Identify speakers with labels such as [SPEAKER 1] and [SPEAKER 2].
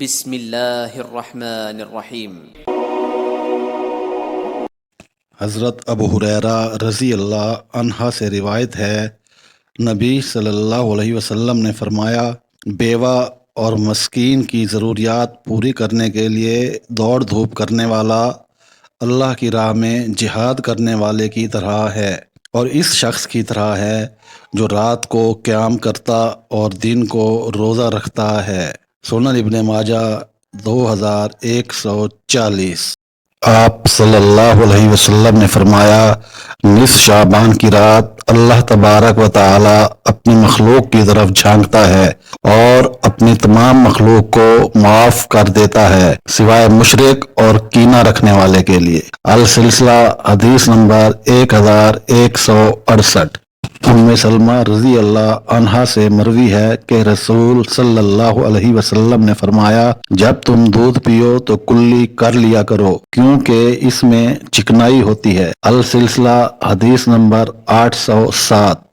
[SPEAKER 1] بسم اللہ الرحمن الرحیم۔
[SPEAKER 2] حضرت ابو ہریرہ رضی اللہ عنہ سے روایت ہے، نبی صلی اللہ علیہ وسلم نے فرمایا، بیوہ اور مسکین کی ضروریات پوری کرنے کے لیے دوڑ دھوپ کرنے والا اللہ کی راہ میں جہاد کرنے والے کی طرح ہے، اور اس شخص کی طرح ہے جو رات کو قیام کرتا اور دن کو روزہ رکھتا ہے۔ سنن ابن ماجہ 2140۔ آپ صلی اللہ علیہ وسلم نے فرمایا، نصف شعبان کی رات اللہ تبارک و تعالی اپنی مخلوق کی طرف جھانکتا ہے اور اپنی تمام مخلوق کو معاف کر دیتا ہے سوائے مشرک اور کینہ رکھنے والے کے لیے۔ السلسلہ حدیث نمبر 1168۔ ام سلمہ رضی اللہ عنہا سے مروی ہے کہ رسول صلی اللہ علیہ وسلم نے فرمایا، جب تم دودھ پیو تو کلی کر لیا کرو کیونکہ اس میں چکنائی ہوتی ہے۔ السلسلہ حدیث نمبر 807۔